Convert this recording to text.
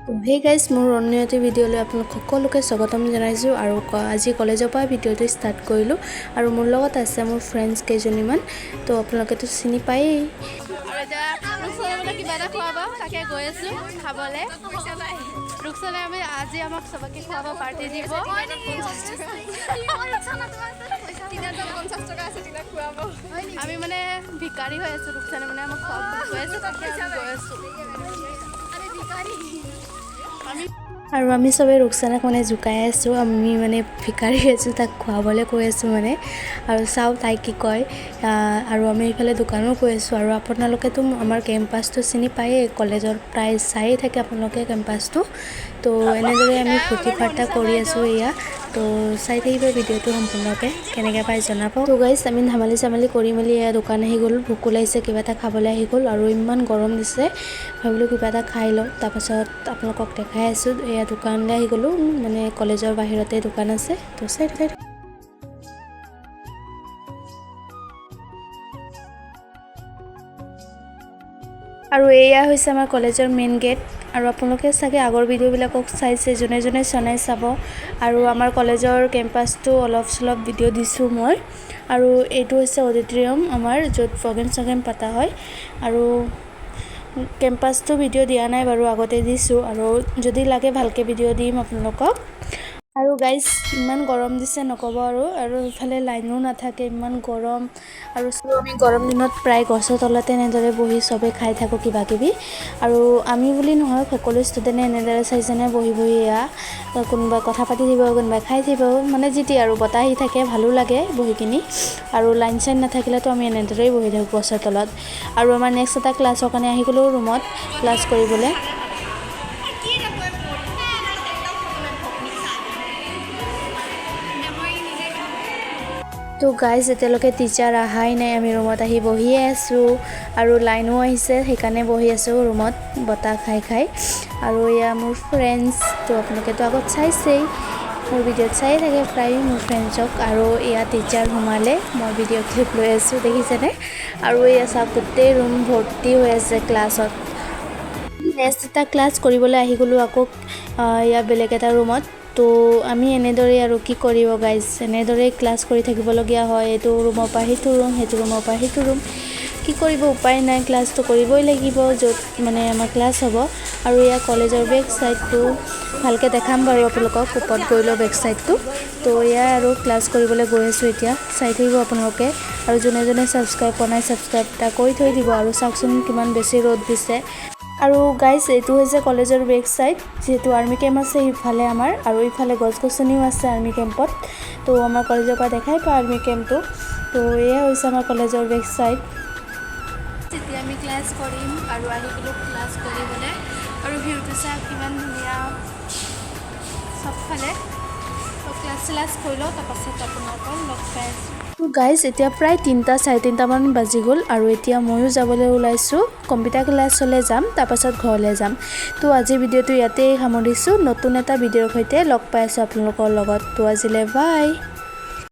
Hey guys, মোৰ অন্যটি ভিডিঅ'লৈ আপোনালোক সকলোকে স্বাগতম জনাইছো আৰু আজি কলেজৰ পৰা ভিডিঅ'টো ষ্টাৰ্ট কৰিলো আৰু মোৰ লগত আছে মোৰ ফ্ৰেণ্ডছ কেইজনীমান তো আপোনালোকেতো চিনি পায়েই আৰু এটা ৰুকছলে কিবা এটা খোৱাব তাকে গৈ আছো খাবলে ৰুকছলে আমি আজি আমাক সবকে খোৱাব পাৰ্টি দিব আমি মানে ভিকাৰী হৈ আছো ৰুকছলে মানে আমাক খোৱাব গৈ আছো তাকে গৈ আছো আৰু আমি সবে ৰুকছানাক মানে জুকাই আছো আমি মানে ভিকাৰী আছো তাক খোৱাবলৈ কৈ আছো মানে আৰু চাও তাই কি কয় আৰু আমি ইফালে দোকানো কৈ আছো আৰু আপোনালোকেতো আমাৰ কেম্পাছটো চিনি পায়ে কলেজৰ প্ৰায় চাই থাকে আপোনালোকে কেম্পাছটো তো এনেদৰে আমি ফূৰ্তি ফাৰ্তা কৰি আছো এয়া তো চাই থাকিব ভিডিঅ'টো সম্পূৰ্ণকৈ কেনেকৈ পাই জনাব তো গাইজ আমি ধামালি চামালি কৰি মেলি এয়া দোকান আহি গ'ল ভোক ওলাইছে কিবা এটা খাবলৈ আহি গ'ল আৰু ইমান গৰম দিছে ভাবিলোঁ কিবা এটা খাই লওঁ তাৰপাছত আপোনালোকক দেখাই আছোঁ এয়া দোকানলৈ আহি গ'লোঁ মানে কলেজৰ বাহিৰতে দোকান আছে তো চাই থাকক আৰু এয়া হৈছে আমাৰ কলেজৰ মেইন গেট আৰু আপোনালোকে চাগে আগৰ ভিডিঅ'বিলাকক চাইছে যোনে যোনে চনাই চাব আৰু আমাৰ কলেজৰ কেম্পাছটো অলপ চলপ ভিডিঅ' দিছোঁ মই আৰু এইটো হৈছে অডিটৰিয়াম আমাৰ য'ত প্ৰগ্ৰেম চগ্ৰেম পতা হয় আৰু কেম্পাছটো ভিডিঅ' দিয়া নাই বাৰু আগতে দিছোঁ আৰু যদি লাগে ভালকৈ ভিডিঅ' দিম আপোনালোকক আৰু গাইজ ইমান গৰম দিছে নক'ব আৰু ইফালে লাইনো নাথাকে ইমান গৰম আৰু আমি গৰম দিনত প্ৰায় গছৰ তলতে এনেদৰে বহি চবে খাই থাকোঁ কিবা কিবি আৰু আমি বুলি নহয় সকলো ষ্টুডেণ্টে এনেদৰে চাইজনে বহি বহি এয়া কোনোবাই কথা পাতি থাকিব কোনোবাই খাই থাকিব মানে যেতিয়া আৰু বতাহ আহি থাকে ভালো লাগে বহি কিনি আৰু লাইন চাইন নাথাকিলেতো আমি এনেদৰেই বহি থাকোঁ গছৰ তলত আৰু আমাৰ নেক্সট এটা ক্লাছৰ কাৰণে আহি গ'লোঁ ৰুমত ক্লাছ কৰিবলৈ তো গাইজ এতিয়ালৈকে টিচাৰ অহাই নাই আমি ৰুমত আহি বহিয়ে আছোঁ আৰু লাইনো আহিছে সেইকাৰণে বহি আছোঁ ৰুমত বতাহ খাই খাই আৰু এয়া মোৰ ফ্ৰেণ্ডছ তো আপোনালোকেতো আগত চাইছেই মোৰ ভিডিঅ'ত চাই থাকে প্ৰায় মোৰ ফ্ৰেণ্ডছক আৰু এয়া টিচাৰ সোমালে মই ভিডিঅ' ক্লিপ লৈ আছোঁ দেখিছেনে আৰু এয়া চাওক গোটেই ৰুম ভৰ্তি হৈ আছে ক্লাছত নেক্সট এটা ক্লাছ কৰিবলৈ আহি গ'লোঁ আকৌ এয়া বেলেগ এটা ৰুমত তো আমি এনেদৰে আৰু কি কৰিব গাইজ এনেদৰে ক্লাছ কৰি থাকিবলগীয়া হয় এইটো ৰুমৰ পৰা সেইটো ৰুম সেইটো ৰুমৰ পৰা সেইটো ৰুম কি কৰিব উপায় নাই ক্লাছটো কৰিবই লাগিব য'ত মানে আমাৰ ক্লাছ হ'ব আৰু এয়া কলেজৰ বেক চাইডটো ভালকৈ দেখাম বাৰু আপোনালোকক ওপৰত গৈ লওঁ বেক চাইডটো তো এয়া আৰু ক্লাছ কৰিবলৈ গৈ আছোঁ এতিয়া চাই থাকিব আপোনালোকে আৰু যোনে যোনে ছাবস্ক্ৰাইব কৰা নাই ছাবস্ক্ৰাইব এটা কৰি থৈ দিব আৰু চাওকচোন কিমান বেছি ৰ'দ দিছে আৰু গাইজ এইটো হৈছে কলেজৰ বেক চাইড যিহেতু আৰ্মি কেম্প আছে ইফালে আমাৰ আৰু ইফালে গছ গছনিও আছে আৰ্মি কেম্পত তো আমাৰ কলেজৰ পৰা দেখাই পাওঁ আৰ্মি কেম্পটো তো এয়া হৈছে আমাৰ কলেজৰ বেক চাইড যেতিয়া আমি ক্লাছ কৰিম আৰু আহি গ'লোঁ ক্লাছ কৰিবলৈ আৰু ভিউটো চাওক কিমান ধুনীয়া চবফালে তো ক্লাছ চিলাছ কৰি লওঁ তাৰপাছত আপোনালোকক লগ পাই আছোঁ তো গাইজ এতিয়া প্ৰায় 3টা 3:30 মান বাজি গ'ল আৰু এতিয়া ময়ো যাবলৈ ওলাইছোঁ কম্পিউটাৰ ক্লাছলৈ যাম তাৰপাছত ঘৰলৈ যাম তো আজিৰ ভিডিঅ'টো ইয়াতেই সামৰিছোঁ নতুন এটা ভিডিঅ'ৰ সৈতে লগ পাই আছোঁ আপোনালোকৰ লগত তো আজিলৈ বাই